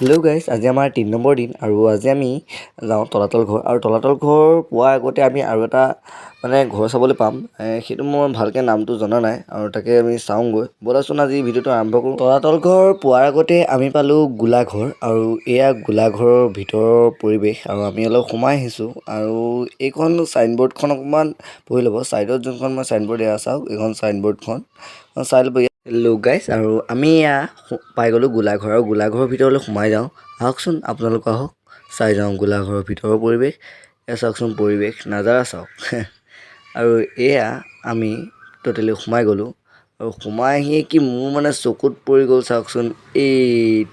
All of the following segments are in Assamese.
হেল্ল' গাইজ, আজি আমাৰ 3 নম্বৰ দিন আৰু আজি আমি যাওঁ তলাতল ঘৰ। আৰু তলাতল ঘৰ পোৱাৰ আগতে আমি আৰু এটা ঘৰ চাবলৈ পাম। সেইটো মই ভালকৈ নামটো জনা নাই আৰু তাকে আমি চাওঁগৈ। ব'লাচোন আজি ভিডিঅ'টো আৰম্ভ কৰোঁ। তলাতল ঘৰ পোৱাৰ আগতে আমি পালোঁ গোলাঘৰ, আৰু এয়া গোলাঘৰৰ ভিতৰৰ পৰিৱেশ। আৰু আমি অলপ সোমাই আহিছোঁ আৰু এইখন চাইনবৰ্ডখন অকণমান পঢ়ি ল'ব। ছাইডত যোনখন মই চাইনবৰ্ড এয়া চাওক, এইখন চাইনবৰ্ডখন চাই ল'ব। হেল্ল' গাইজ, আৰু আমি এয়া পাই গ'লোঁ গোলাঘৰ। আৰু গোলাঘৰৰ ভিতৰলৈ সোমাই যাওঁ। আহকচোন, আপোনালোক আহক, চাই যাওঁ গোলাঘৰৰ ভিতৰৰ পৰিৱেশ। এয়া চাওকচোন, পৰিৱেশ নাজাৰা চাওক। আৰু এয়া আমি টোটেলি সোমাই গ'লোঁ। আৰু সোমাই আহিয়ে কি মোৰ চকুত পৰি গ'ল চাওকচোন, এই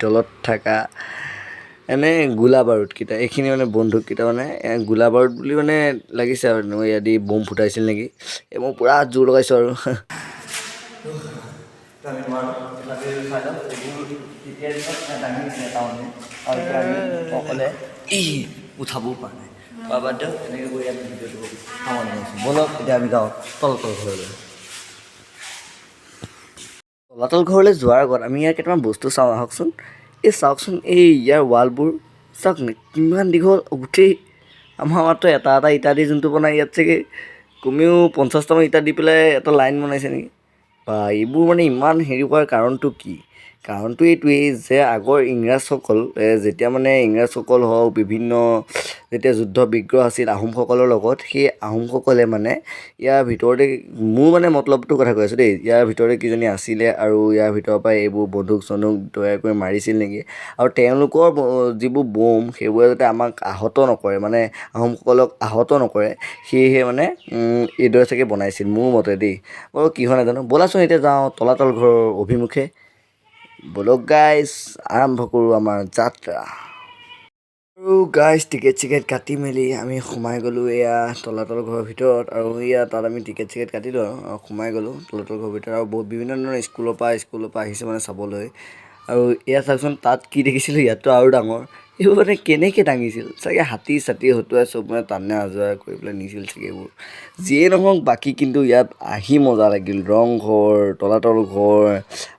তলত থকা গোলা বাৰুদকেইটা। এইখিনি বন্দুককেইটা গোলা বাৰুদ বুলি লাগিছে আৰু ইয়াত দি বম ফুটাইছিল নেকি। মই পূৰা জোৰ লগাইছোঁ আৰু আমি নোৱাৰোঁ চাই লওঁ। এইবোৰ তেতিয়া দাঙি নিছিলে টাউনে, আৰু এতিয়া আমি অকলে উঠাবও পৰা নাই। বাদ দিয়ক, এনেকৈ গৈ ইয়াত ভিডিঅ'টো সামৰণি মাৰিছোঁ। ব'লক এতিয়া আমি যাওঁ তলাতল ঘৰলৈ। তলাতল ঘৰলৈ যোৱাৰ আগত আমি ইয়াৰ কেইটামান বস্তু চাওঁ, আহকচোন। এই চাওকচোন, এই ইয়াৰ ৱালবোৰ চাওক নে, কিমান দীঘল। গোটেই আমাৰ মাত্ৰ এটা এটা ইটা দি যোনটো বনাই, ইয়াত চাগে কমেও 50টামান ইটা দি পেলাই এটা লাইন বনাইছে নেকি। বা এইবোৰ ইমান হেৰি হোৱাৰ কাৰণটো কি? কাৰণটো এইটোৱেই যে আগৰ ইংৰাজসকল যেতিয়া ইংৰাজসকল হওক, বিভিন্ন যেতিয়া যুদ্ধ বিগ্ৰহ আছিল আহোমসকলৰ লগত, সেই আহোমসকলে ইয়াৰ ভিতৰতে, মোৰ মতলবটোৰ কথা কৈ আছোঁ দেই, ইয়াৰ ভিতৰতে কিজানি আছিলে আৰু ইয়াৰ ভিতৰৰ পৰাই এইবোৰ বন্দুক চন্দুক তৈয়াৰ কৰি মাৰিছিল নেকি। আৰু তেওঁলোকৰ যিবোৰ বোম, সেইবোৰে যাতে আমাক আহত নকৰে, আহোমসকলক আহত নকৰে, সেয়েহে এইদৰে চাগে বনাইছিল, মোৰ মতে দেই। বাৰু কি হয় নাজানো। ব'লাচোন এতিয়া যাওঁ তলাতল ঘৰৰ অভিমুখে। ব'লক গাইজ, আৰম্ভ কৰোঁ আমাৰ যাত্ৰা। আৰু গাইজ, টিকেট কাটি মেলি আমি সোমাই গ'লোঁ এয়া তলাতল ঘৰৰ ভিতৰত। আৰু তাত আমি টিকেট কাটিলোঁ আৰু সোমাই গ'লোঁ তলাতল ঘৰৰ ভিতৰত। আৰু বহুত বিভিন্ন ধৰণৰ স্কুলৰ পৰা আহিছে চাবলৈ। আৰু এয়া চাওকচোন, তাত কি দেখিছিলোঁ, ইয়াততো আৰু ডাঙৰ। এইবোৰ কেনেকৈ দাঙিছিল চাগে, হাতী চাতি হতুৱাই চব টানে আজোৰা কৰি পেলাই নিছিল চাগে এইবোৰ। যিয়ে নহওক, বাকী কিন্তু ইয়াত আহি মজা লাগিল। ৰংঘৰ, তলাতল ঘৰ,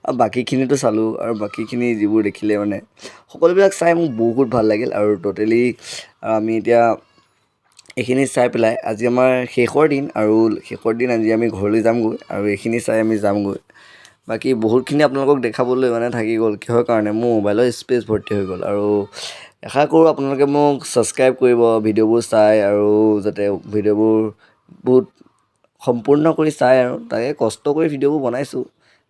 আৰু বাকীখিনিতো চালোঁ। আৰু বাকীখিনি যিবোৰ দেখিলে সকলোবিলাক চাই মোক বহুত ভাল লাগিল। আৰু টোটেলি আমি এতিয়া এইখিনি চাই পেলাই আজি আমাৰ শেষৰ দিন, আৰু শেষৰ দিন আজি আমি ঘৰলৈ যামগৈ। আৰু এইখিনি চাই আমি যামগৈ। বাকী বহুতখিনি আপোনালোকক দেখাবলৈ থাকি গ'ল। কিহৰ কাৰণে, মোৰ মোবাইলৰ স্পেচ ভৰ্তি হৈ গ'ল। আৰু আশা কৰোঁ আপোনালোকে মোক ছাবস্ক্ৰাইব কৰিব ভিডিঅ'বোৰ চাই, আৰু যাতে ভিডিঅ'বোৰ বহুত সম্পূৰ্ণ কৰি চাই, আৰু তাকে কষ্ট কৰি ভিডিঅ'বোৰ বনাইছোঁ।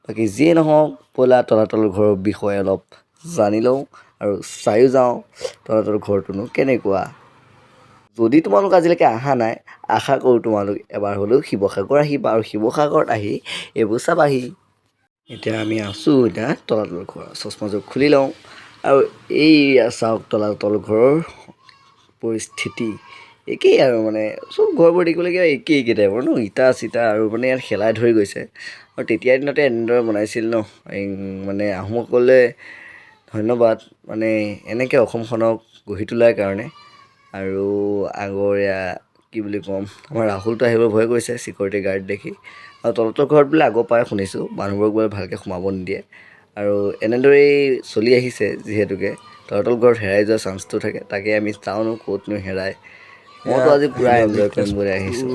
বাকী যিয়ে নহওক, ব'লা তলাতল ঘৰৰ বিষয়ে অলপ জানি লওঁ আৰু চায়ো যাওঁ তলাতল ঘৰটোনো কেনেকুৱা। যদি তোমালোক আজিলৈকে অহা নাই, আশা কৰোঁ তোমালোক এবাৰ হ'লেও শিৱসাগৰ আহিবা, আৰু শিৱসাগৰত আহি এইবোৰ চাবাহি। এতিয়া আমি আছোঁ তলাতল ঘৰ। চশমাযোৰ খুলি লওঁ, আৰু এইয়া চাওক তলাতল ঘৰৰ পৰিস্থিতি। একেই আৰু চব ঘৰবোৰ দেখিবলৈ কিবা একেই টাইপৰ ন, ইটা চিটা, আৰু ইয়াত শেলাই ধৰি গৈছে। আৰু তেতিয়াৰ দিনতে এনেদৰে বনাইছিল ন, আহোমসকলে ধন্যবাদ এনেকৈ অসমখনক গঢ়ি তোলাৰ কাৰণে। আৰু আগৰ এয়া কি বুলি ক'ম, আমাৰ ৰাহুলটো আহিব ভয় কৰিছে চিকিউৰিটি গাৰ্ড দেখি। আৰু তলাতল ঘৰত বোলে আগৰ পৰাই শুনিছোঁ মানুহবোৰক বোলে ভালকৈ সোমাব নিদিয়ে। আৰু এনেদৰেই চলি আহিছে, যিহেতুকে তলাতল ঘৰত হেৰাই যোৱাৰ চান্সটো থাকে। তাকে আমি চাওঁনো ক'তনো হেৰাই। মইতো আজি পূৰা এনজয় কৰিম বুলি আহিছোঁ।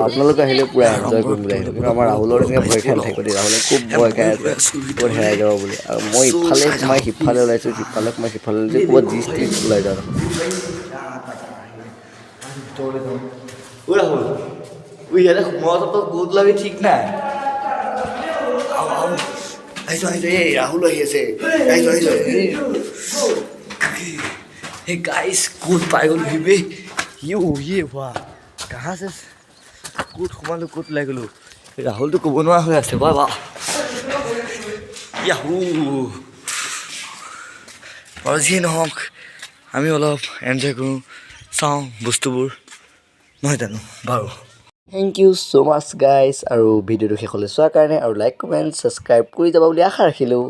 আপোনালোকে আহিলে পূৰা এনজয় কৰিম বুলি আহিছোঁ। কিন্তু আমাৰ ৰাহুলৰ নিচিনা ভয় খাই নাথাকিব দেই। ৰাহুলে খুব ভয় খাই আছে ক'ত হেৰাই যাব বুলি। আৰু মই ইফালে সোমাই সিফালে ওলাইছোঁ, সিফালে সোমাই সিফালে ওলাইছোঁ, ক'ৰবাত জিচ টিচ ওলাই যাওঁ দেখোন। ইয়াতে সোমোৱাটো ক'ত ওলাবি ঠিক নাই। আহিছোঁ, এই ৰাহুল আহি আছে। আহিছোঁ। हे गाइस, ক'ত পাই গ'লো বে। ये वाह, कहाँ से ক'ত সোমালোঁ, ক'ত ওলাই গ'লোঁ। ৰাহুলটো ক'ব নোৱাৰা হৈ আছে। বাহ ইয়াহু। আৰু যিয়ে নহওক, আমি অলপ এনজয় কৰোঁ, চাওঁ বস্তুবোৰ, নহয় জানো। বাৰু, thank you so' much guys, আৰু ভিডিঅ'টো শেষলৈ চোৱাৰ কাৰণে, আৰু লাইক কমেণ্ট ছাবস্ক্ৰাইব কৰি যাব বুলি আশা ৰাখিলোঁ।